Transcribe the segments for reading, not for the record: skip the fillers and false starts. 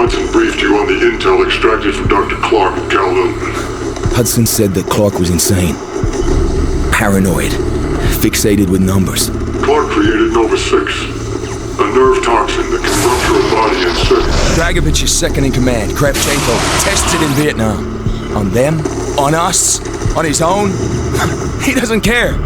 Hudson briefed you on the intel extracted from Dr. Clark in Kowloon. Hudson said that Clark was insane. Paranoid. Fixated with numbers. Clark created Nova 6, a nerve toxin that can rupture a body in seconds. Dragovich is second in command. Kravchenko tested in Vietnam. On them? On us? On his own? He doesn't care.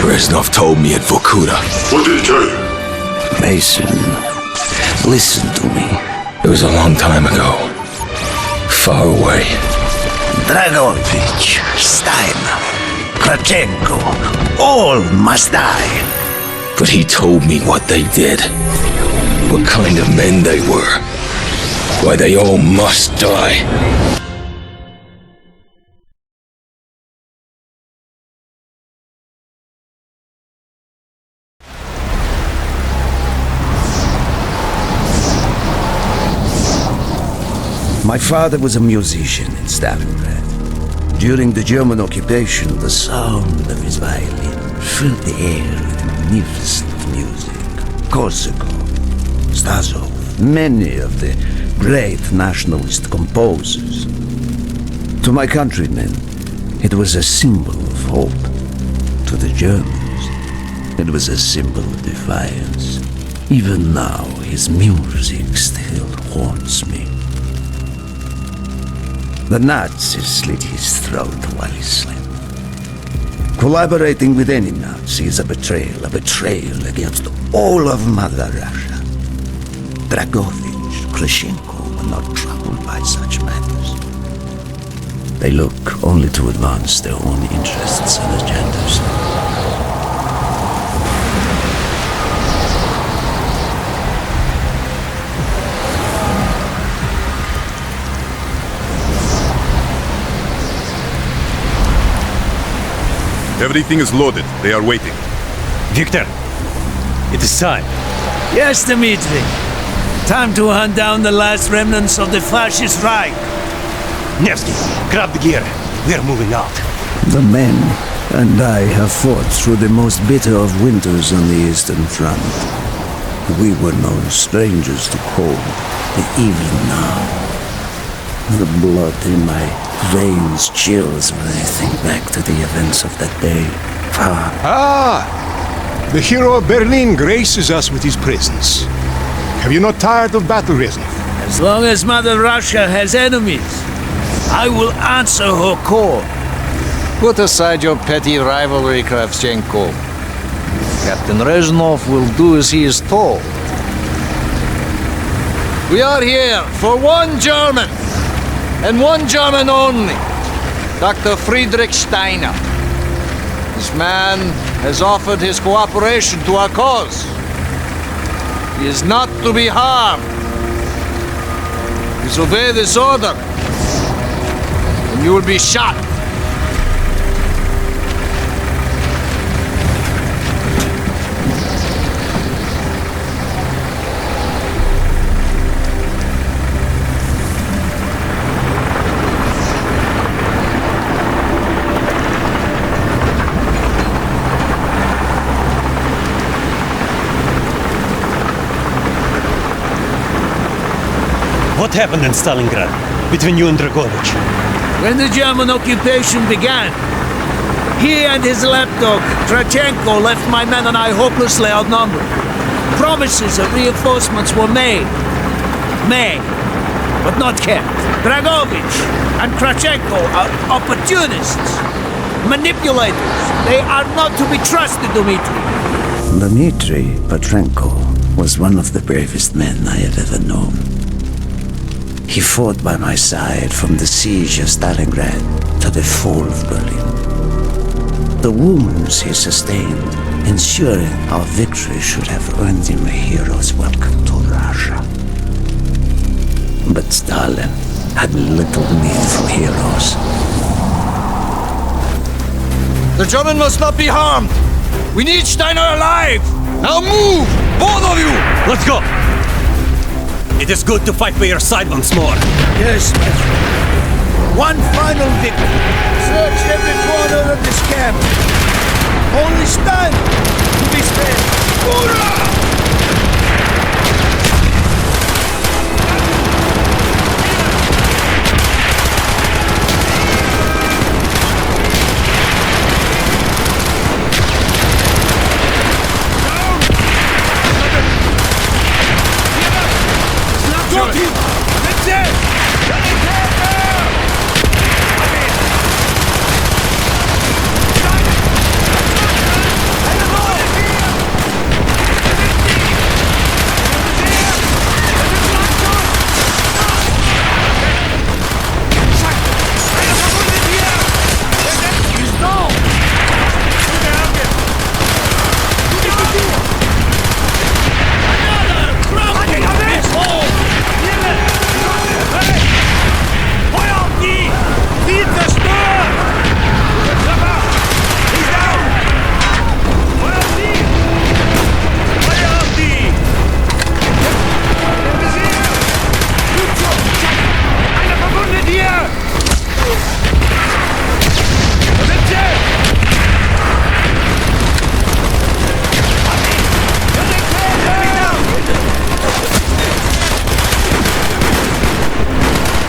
Reznov told me at Vorkuta. What did he tell you? Mason, listen to me. It was a long time ago. Far away. Dragovich, Steiner, Kravchenko, all must die. But he told me what they did. What kind of men they were. Why they all must die. My father was a musician in Stalingrad. During the German occupation, the sound of his violin filled the air with magnificent music. Korsakov, Stasov, many of the great nationalist composers. To my countrymen, it was a symbol of hope. To the Germans, it was a symbol of defiance. Even now, his music still haunts me. The Nazis slit his throat while he slept. Collaborating with any Nazi is a betrayal against all of Mother Russia. Dragovich, Kravchenko were not troubled by such matters. They look only to advance their own interests and agendas. Everything is loaded. They are waiting. Victor, it is time. Yes, Dmitri. Time to hunt down the last remnants of the fascist Reich. Nevsky, grab the gear. We are moving out. The men and I have fought through the most bitter of winters on the Eastern Front. We were no strangers to cold, but even now, the blood in my veins chills when I think back to the events of that day. The hero of Berlin graces us with his presence. Have you not tired of battle, Reznov? As long as Mother Russia has enemies, I will answer her call. Put aside your petty rivalry, Kravchenko. Captain Reznov will do as he is told. We are here for one German, and one German only, Dr. Friedrich Steiner. This man has offered his cooperation to our cause. He is not to be harmed. Disobey this order, and you will be shot. What happened in Stalingrad between you and Dragovich? When the German occupation began, he and his lapdog, Kravchenko, left my men and I hopelessly outnumbered. Promises of reinforcements were made, but not kept. Dragovich and Kravchenko are opportunists, manipulators. They are not to be trusted, Dmitri. Dmitri Petrenko was one of the bravest men I have ever known. He fought by my side from the siege of Stalingrad to the fall of Berlin. The wounds he sustained, ensuring our victory, should have earned him a hero's welcome to Russia. But Stalin had little need for heroes. The German must not be harmed. We need Steiner alive. Now move, both of you. Let's go. It is good to fight by your side once more. Yes, Major. One final victory. Search every corner of this camp. Only stand to be spared. Hoorah! Got him! That's it!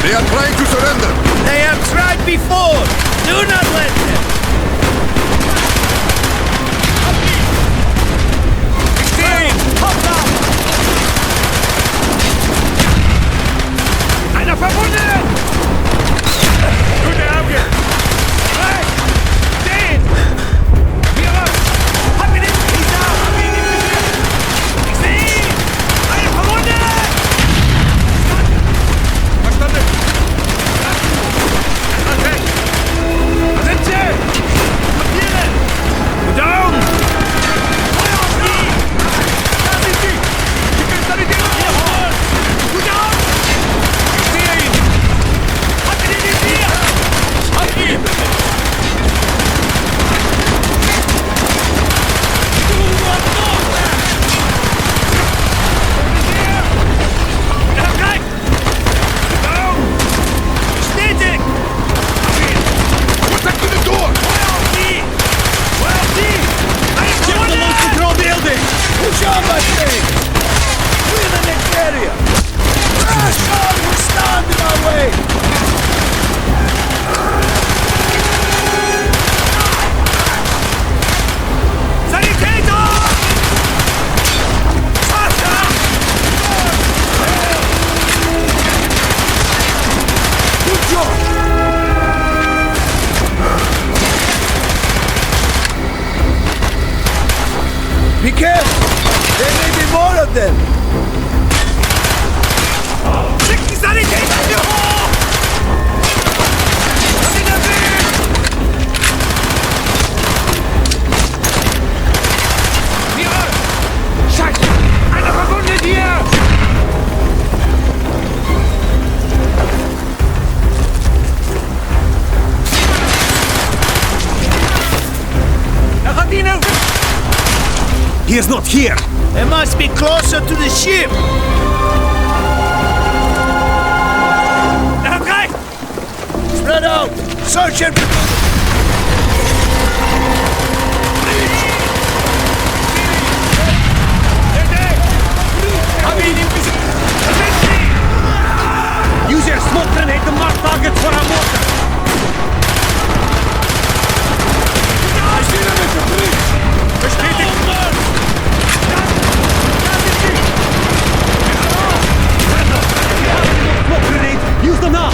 They are trying to surrender. They have tried before. Do not let them. Einer verwundet! Gute Auge! Hey! Den! Hier raus! Hab ihn im Kieser! Hab ihn im Visier! Ich seh ihn! Einer verwundet! Verstanden! Okay! Was sind sie? Papiere! Down! Feuer auf die! Da sind sie! Die Kristallität auf ihr Holz! Gut auf! Ich sehe ihn! Hab ihn in die Visier! Hab ihn! Stetig! Protect the door! Feuer auf die! Feuer auf die! Eine Verwunde! Control building! Good job, I think! Clear the next area! Crash on! We're standing our way! Sanitäter! Hastag! Good job! Be careful! There may be more of them! Schick die Sanitäter hier hoch! Was in der Weg! Hier! Scheiße! Einer verwundet hier! Er hat ihn erwischt! He is not here! They must be closer to the ship! Okay! Spread out! Search every... Use your smoke grenade to mark targets for our mortar! Bestätigt! Smoke grenade! Use them now!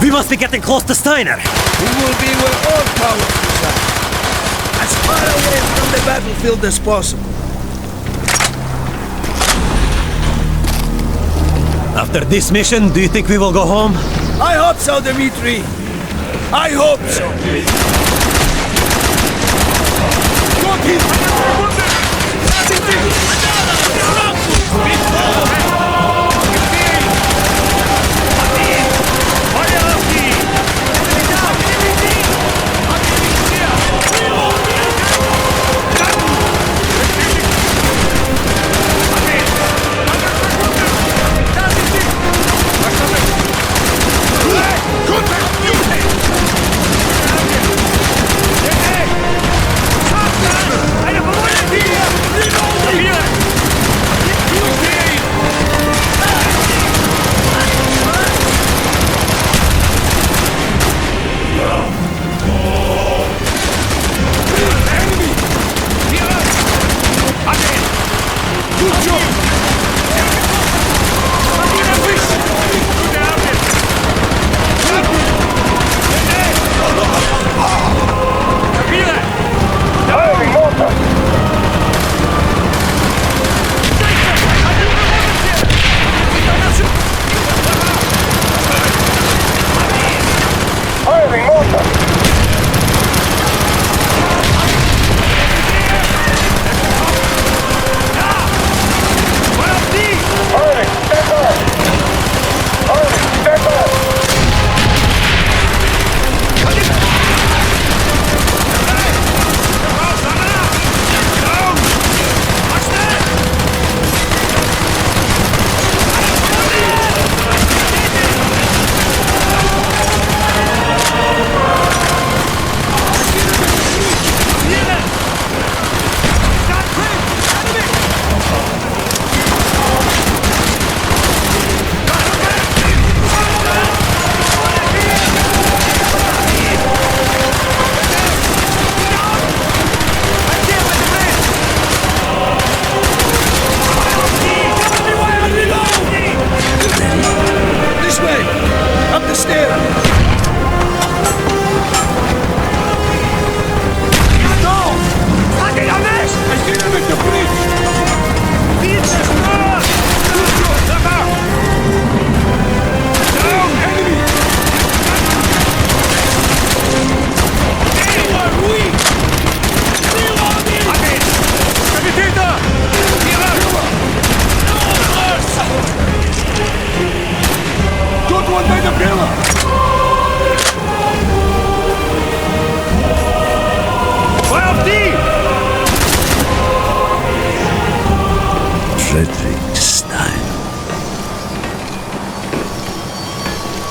We must be getting close to Steiner. We will be where all power resides. As far away from the battlefield as possible. After this mission, do you think we will go home? I hope so, Dmitri. I hope so.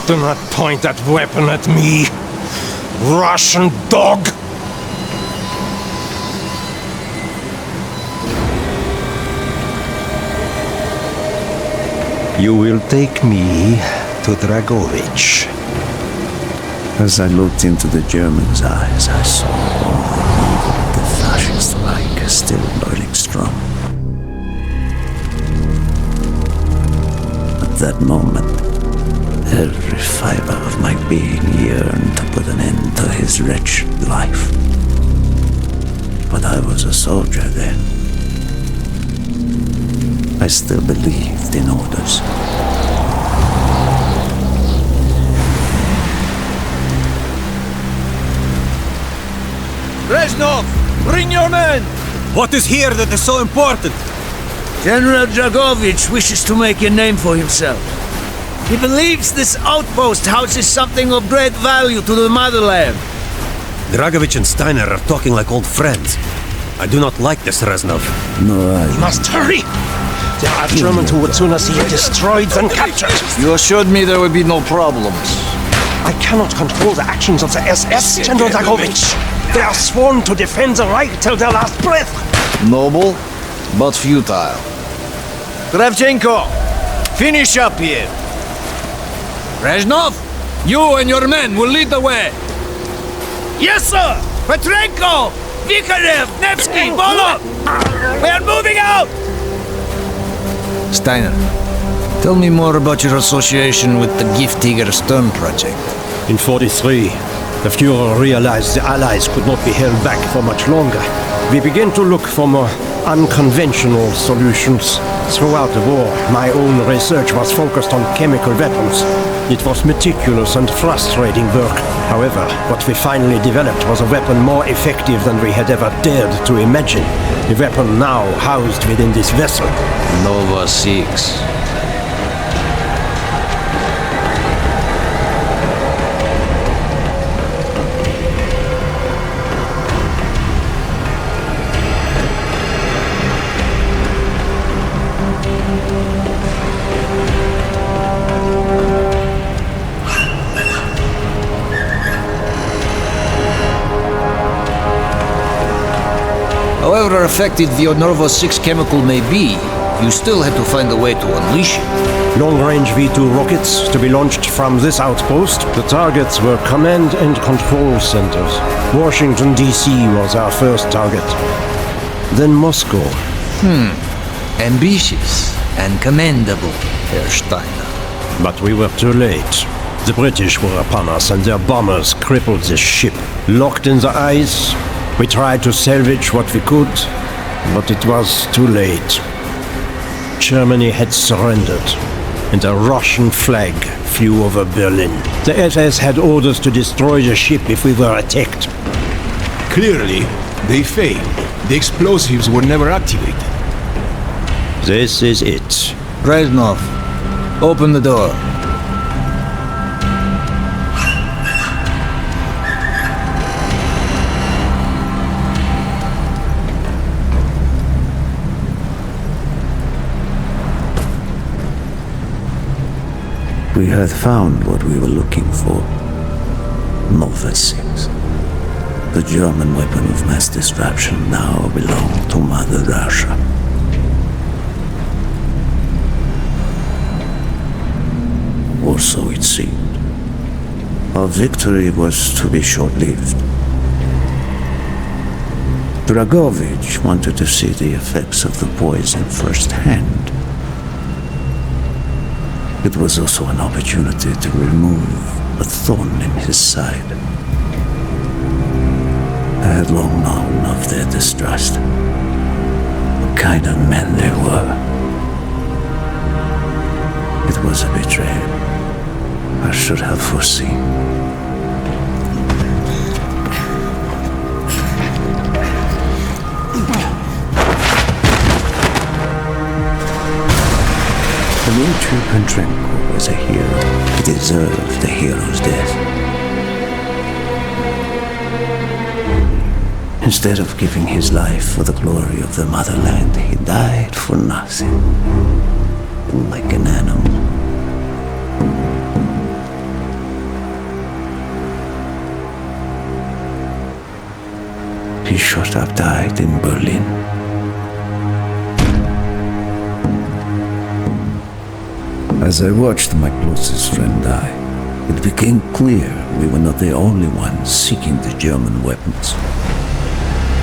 Do not point that weapon at me, Russian dog! You will take me to Dragovich. As I looked into the German's eyes, I saw all the evil of the fascist Reich still boiling strong. At that moment, every fiber of my being yearned to put an end to his wretched life. But I was a soldier then. I still believed in orders. Reznov, bring your men! What is here that is so important? General Dragovich wishes to make a name for himself. He believes this outpost houses something of great value to the motherland. Dragovich and Steiner are talking like old friends. I do not like this, Reznov. No, I Must hurry! There are Germans who would sooner see you destroyed than captured. You assured me there would be no problems. I cannot control the actions of the SS, General Dragovich. They are sworn to defend the Reich till their last breath. Noble, but futile. Kravchenko, finish up here. Reznov, You and your men will lead the way. Yes, sir! Petrenko! Vikarev! Nevsky! Bolov! We are moving out! Steiner, tell me more about your association with the Giftiger Stern project. In 43, the Fuhrer realized the Allies could not be held back for much longer. We began to look for more unconventional solutions. Throughout the war, my own research was focused on chemical weapons. It was meticulous and frustrating work. However, what we finally developed was a weapon more effective than we had ever dared to imagine. The weapon now housed within this vessel. Nova 6. However effective the Nova 6 chemical may be, you still had to find a way to unleash it. Long-range V2 rockets to be launched from this outpost. The targets were command and control centers. Washington, D.C. was our first target. Then Moscow. Ambitious and commendable, Herr Steiner. But we were too late. The British were upon us and their bombers crippled the ship. Locked in the ice, we tried to salvage what we could, but it was too late. Germany had surrendered, and a Russian flag flew over Berlin. The SS had orders to destroy the ship if we were attacked. Clearly, they failed. The explosives were never activated. This is it. Reznov, open the door. We had found what we were looking for. Nova 6. The German weapon of mass destruction now belonged to Mother Russia. Or so it seemed. Our victory was to be short-lived. Dragovich wanted to see the effects of the poison firsthand. It was also an opportunity to remove a thorn in his side. I had long known of their distrust, what kind of men they were. It was a betrayal I should have foreseen. Dmitri Petrenko was a hero. He deserved a hero's death. Instead of giving his life for the glory of the motherland, he died for nothing, like an animal. He should have died in Berlin. As I watched my closest friend die, it became clear we were not the only ones seeking the German weapons.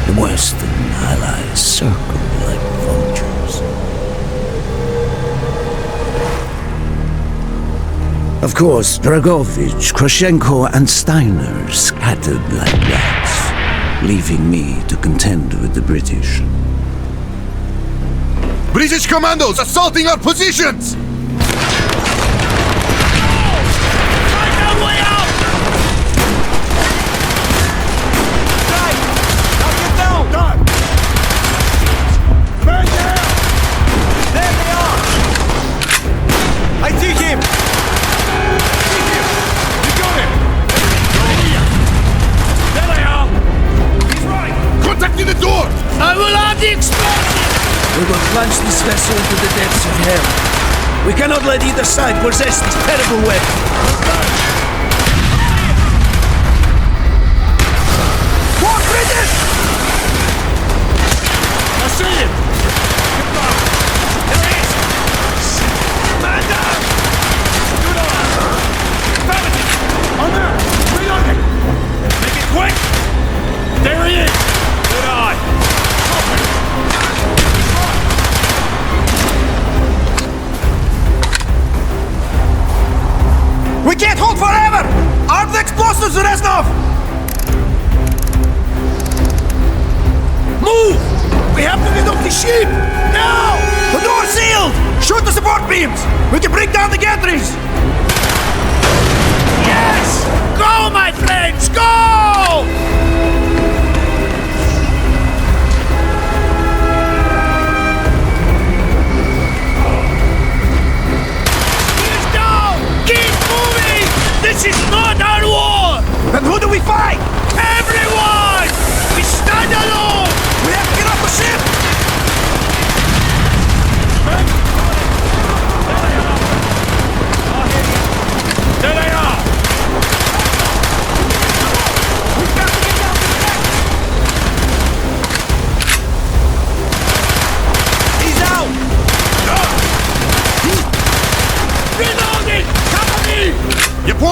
The Western Allies circled like vultures. Of course, Dragovich, Krashenko, and Steiner scattered like rats, leaving me to contend with the British. British commandos assaulting our positions! We will plunge this vessel into the depths of hell. We cannot let either side possess this terrible weapon. More British! I see it! There it is! Man down!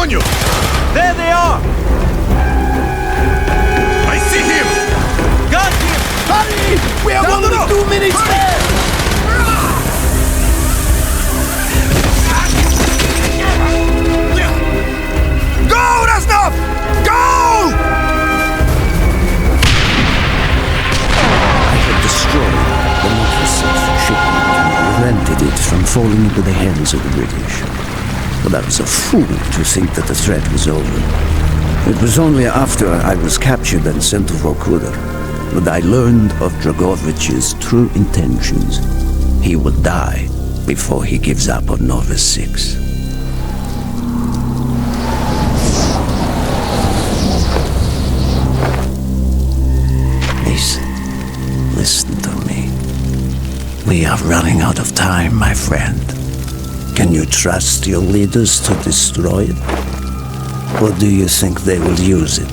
on you! There they are! I see him! Got him! Hurry! We have only 2 minutes left! Go, Rasnov! Go! I had destroyed the North shipment and prevented it from falling into the hands of the British. But I was a fool to think that the threat was over. It was only after I was captured and sent to Vorkuta that I learned of Dragovich's true intentions. He will die before he gives up on Nova 6. Listen to me. We are running out of time, my friend. Can you trust your leaders to destroy it? Or do you think they will use it?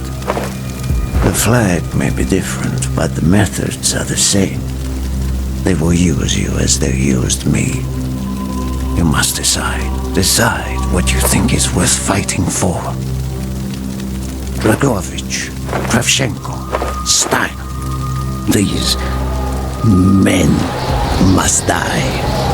The flag may be different, but the methods are the same. They will use you as they used me. You must decide. Decide what you think is worth fighting for. Dragovich, Kravchenko, Stein. These men must die.